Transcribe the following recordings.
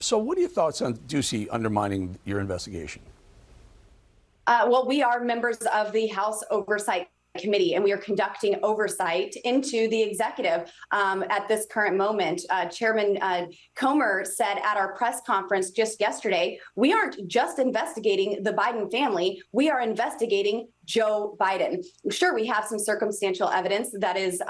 So what are your thoughts on Ducey undermining your investigation? Well, we are members of the House Oversight Committee, and we are conducting oversight into the executive at this current moment. Chairman Comer said at our press conference just yesterday, we aren't just investigating the Biden family, we are investigating Joe Biden. Sure, we have some circumstantial evidence that is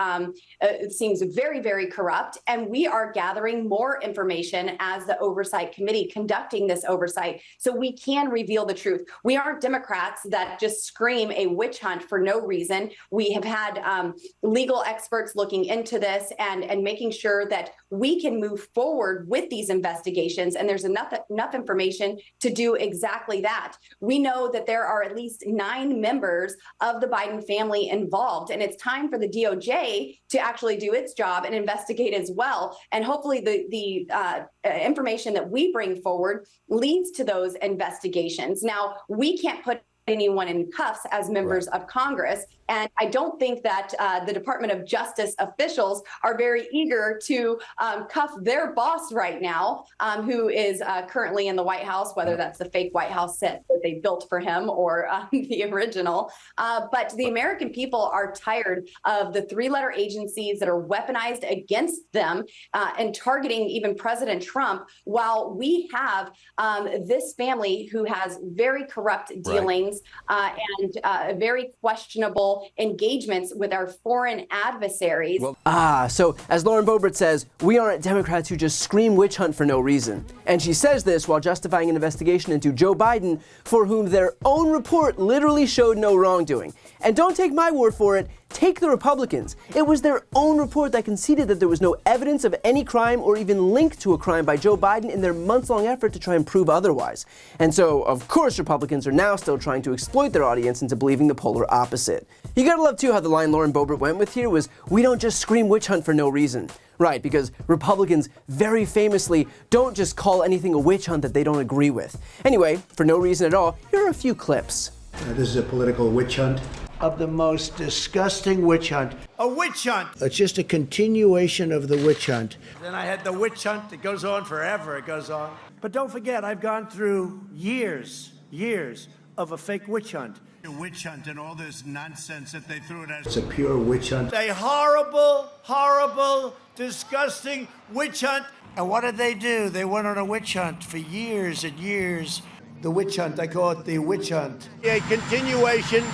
seems very, very corrupt, and we are gathering more information as the Oversight Committee conducting this oversight so we can reveal the truth. We aren't Democrats that just scream a witch hunt for no reason. We have had legal experts looking into this and making sure that we can move forward with these investigations, and there's enough information to do exactly that. We know that there are at least 9 members of the Biden family involved, and it's time for the DOJ to actually do its job and investigate as well. And hopefully the information that we bring forward leads to those investigations. Now, we can't put anyone in cuffs as members of Congress. And I don't think that the Department of Justice officials are very eager to cuff their boss right now, who is currently in the White House, whether that's the fake White House set that they built for him or the original. But the American people are tired of the 3-letter agencies that are weaponized against them and targeting even President Trump, while we have this family who has very corrupt dealings and very questionable engagements with our foreign adversaries. So as Lauren Boebert says, we aren't Democrats who just scream witch hunt for no reason. And she says this while justifying an investigation into Joe Biden, for whom their own report literally showed no wrongdoing. And don't take my word for it, take the Republicans. It was their own report that conceded that there was no evidence of any crime or even link to a crime by Joe Biden in their months-long effort to try and prove otherwise. And so, of course, Republicans are now still trying to exploit their audience into believing the polar opposite. You gotta love, too, how the line Lauren Boebert went with here was, we don't just scream witch hunt for no reason. Right, because Republicans very famously don't just call anything a witch hunt that they don't agree with. Anyway, for no reason at all, here are a few clips. This is a political witch hunt. Of the most disgusting witch hunt. A witch hunt! It's just a continuation of the witch hunt. Then I had the witch hunt. It goes on forever. It goes on. But don't forget, I've gone through years of a fake witch hunt. A witch hunt and all this nonsense that they threw at us. It's a pure witch hunt. A horrible, horrible, disgusting witch hunt. And what did they do? They went on a witch hunt for years and years. The witch hunt, I call it the witch hunt. A continuation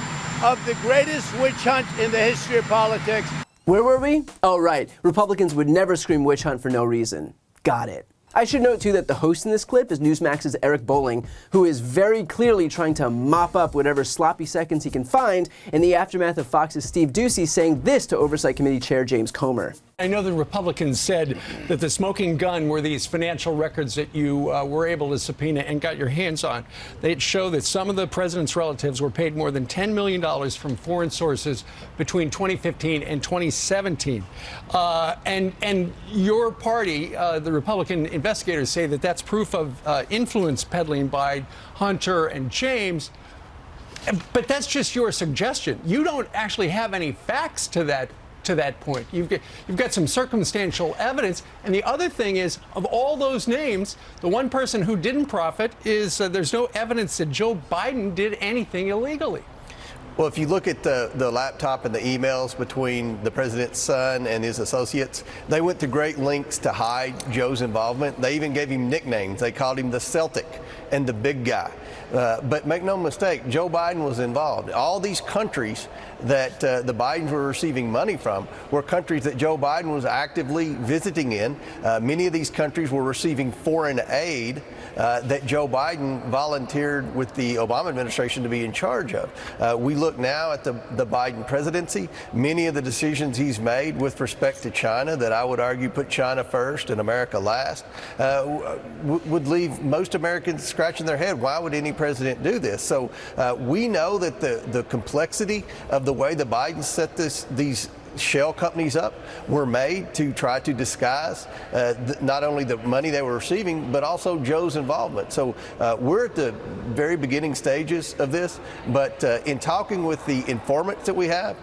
of the greatest witch hunt in the history of politics. Where were we? Oh, right. Republicans would never scream witch hunt for no reason. Got it. I should note, too, that the host in this clip is Newsmax's Eric Bolling, who is very clearly trying to mop up whatever sloppy seconds he can find in the aftermath of Fox's Steve Ducey saying this to Oversight Committee Chair James Comer. I know the Republicans said that the smoking gun were these financial records that you were able to subpoena and got your hands on. They show that some of the president's relatives were paid more than $10 million from foreign sources between 2015 and 2017. And your party, the Republican investigators, say that that's proof of influence peddling by Hunter and James. But that's just your suggestion. You don't actually have any facts to that point. You've got some circumstantial evidence. And the other thing is, of all those names, the one person who didn't profit is there's no evidence that Joe Biden did anything illegally. Well, if you look at the laptop and the emails between the president's son and his associates, they went to great lengths to hide Joe's involvement. They even gave him nicknames. They called him the Celtic and the big guy. But make no mistake, Joe Biden was involved. All these countries that the Bidens were receiving money from were countries that Joe Biden was actively visiting in. Many of these countries were receiving foreign aid that Joe Biden volunteered with the Obama administration to be in charge of. We look now at the Biden presidency. Many of the decisions he's made with respect to China, that I would argue put China first and America last, would leave most Americans scratching their head. Why would any president do this? So we know that the complexity of the way the Bidens set these shell companies up were made to try to disguise not only the money they were receiving, but also Joe's involvement. So we're at the very beginning stages of this, but in talking with the informants that we have,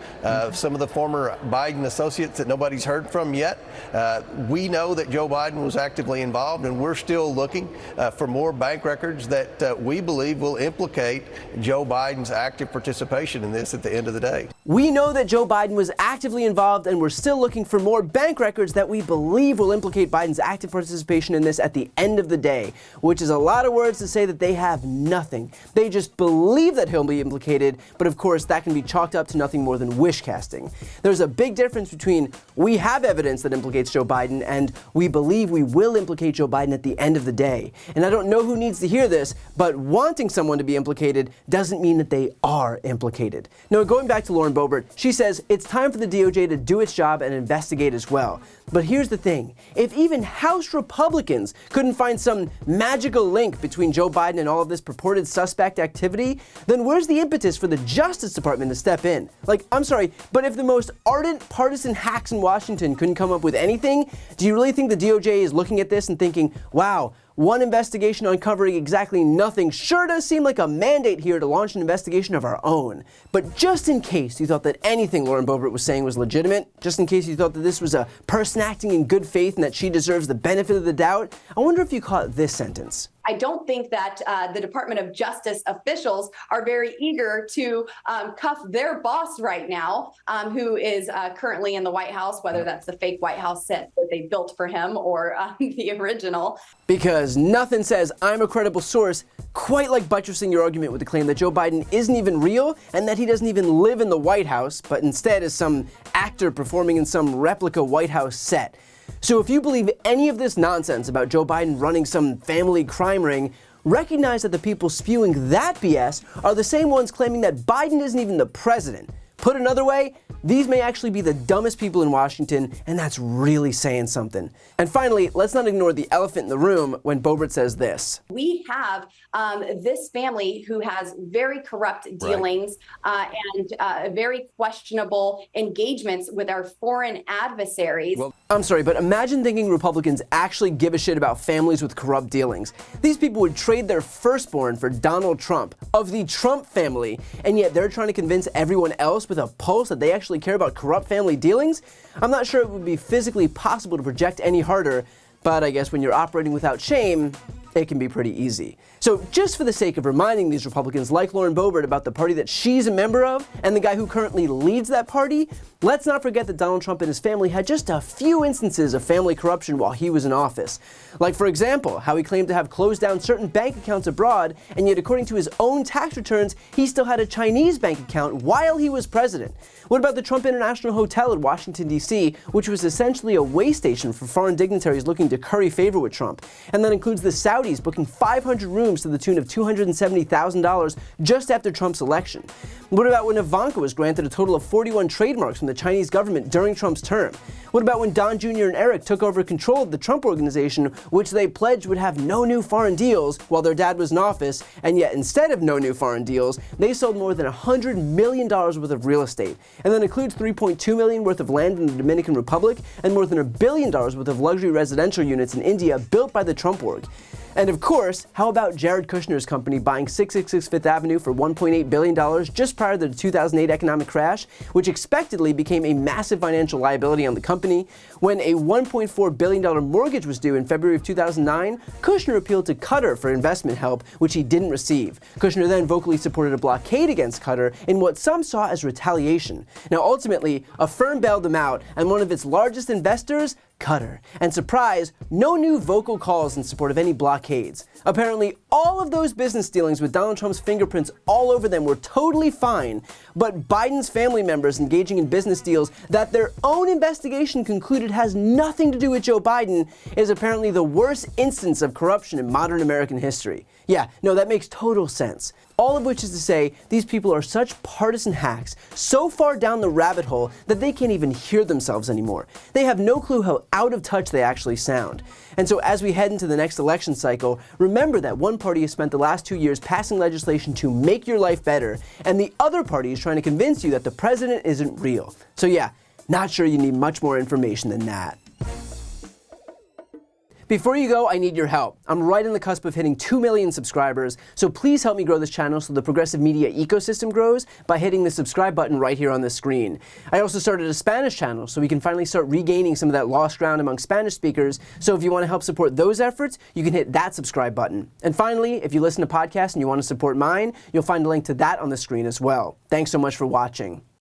some of the former Biden associates that nobody's heard from yet, we know that Joe Biden was actively involved, and we're still looking for more bank records that we believe will implicate Joe Biden's active participation in this at the end of the day. We know that Joe Biden was actively involved, and we're still looking for more bank records that we believe will implicate Biden's active participation in this at the end of the day, which is a lot of words to say that they have nothing. They just believe that he'll be implicated, but of course that can be chalked up to nothing more than wish casting. There's a big difference between we have evidence that implicates Joe Biden and we believe we will implicate Joe Biden at the end of the day. And I don't know who needs to hear this, but wanting someone to be implicated doesn't mean that they are implicated. Now, going back to Lauren Boebert, she says it's time for the DOJ to do its job and investigate as well. But here's the thing. If even House Republicans couldn't find some magical link between Joe Biden and all of this purported suspect activity, then where's the impetus for the Justice Department to step in? Like, I'm sorry, but if the most ardent partisan hacks in Washington couldn't come up with anything, do you really think the DOJ is looking at this and thinking, wow, one investigation uncovering exactly nothing sure does seem like a mandate here to launch an investigation of our own. But just in case you thought that anything Lauren Boebert was saying was legitimate, just in case you thought that this was a person acting in good faith and that she deserves the benefit of the doubt, I wonder if you caught this sentence. I don't think that the Department of Justice officials are very eager to cuff their boss right now, who is currently in the White House, whether that's the fake White House set that they built for him or the original. Because nothing says I'm a credible source quite like buttressing your argument with the claim that Joe Biden isn't even real and that he doesn't even live in the White House, but instead is some actor performing in some replica White House set. So if you believe any of this nonsense about Joe Biden running some family crime ring, recognize that the people spewing that BS are the same ones claiming that Biden isn't even the president. Put another way, these may actually be the dumbest people in Washington, and that's really saying something. And finally, let's not ignore the elephant in the room when Boebert says this. We have this family who has very corrupt dealings and very questionable engagements with our foreign adversaries. Well, I'm sorry, but imagine thinking Republicans actually give a shit about families with corrupt dealings. These people would trade their firstborn for Donald Trump, of the Trump family, and yet they're trying to convince everyone else with a pulse that they actually care about corrupt family dealings? I'm not sure it would be physically possible to project any harder, but I guess when you're operating without shame, it can be pretty easy. So just for the sake of reminding these Republicans like Lauren Boebert about the party that she's a member of and the guy who currently leads that party, let's not forget that Donald Trump and his family had just a few instances of family corruption while he was in office. Like, for example, how he claimed to have closed down certain bank accounts abroad, and yet according to his own tax returns, he still had a Chinese bank account while he was president. What about the Trump International Hotel in Washington, D.C., which was essentially a way station for foreign dignitaries looking to curry favor with Trump? And that includes the Saudis booking 500 rooms to the tune of $270,000 just after Trump's election. What about when Ivanka was granted a total of 41 trademarks from the Chinese government during Trump's term? What about when Don Jr. and Eric took over control of the Trump Organization, which they pledged would have no new foreign deals while their dad was in office, and yet instead of no new foreign deals, they sold more than $100 million worth of real estate. And that includes $3.2 million worth of land in the Dominican Republic and more than $1 billion worth of luxury residential units in India built by the Trump Org. And of course, how about Jared Kushner's company buying 666 Fifth Avenue for $1.8 billion just prior to the 2008 economic crash, which expectedly became a massive financial liability on the company? When a $1.4 billion mortgage was due in February of 2009, Kushner appealed to Qatar for investment help, which he didn't receive. Kushner then vocally supported a blockade against Qatar in what some saw as retaliation. Now, ultimately, a firm bailed him out, and one of its largest investors, Qatar. And surprise, no new vocal calls in support of any blockades. Apparently, all of those business dealings with Donald Trump's fingerprints all over them were totally fine, but Biden's family members engaging in business deals that their own investigation concluded has nothing to do with Joe Biden is apparently the worst instance of corruption in modern American history. Yeah, no, that makes total sense. All of which is to say, these people are such partisan hacks, so far down the rabbit hole that they can't even hear themselves anymore. They have no clue how out of touch they actually sound. And so as we head into the next election cycle, remember that one party has spent the last 2 years passing legislation to make your life better, and the other party is trying to convince you that the president isn't real. So yeah, Not sure you need much more information than that. Before you go, I need your help. I'm right on the cusp of hitting 2 million subscribers, so please help me grow this channel so the progressive media ecosystem grows by hitting the subscribe button right here on the screen. I also started a Spanish channel so we can finally start regaining some of that lost ground among Spanish speakers, so if you want to help support those efforts, you can hit that subscribe button. And finally, if you listen to podcasts and you want to support mine, you'll find a link to that on the screen as well. Thanks so much for watching.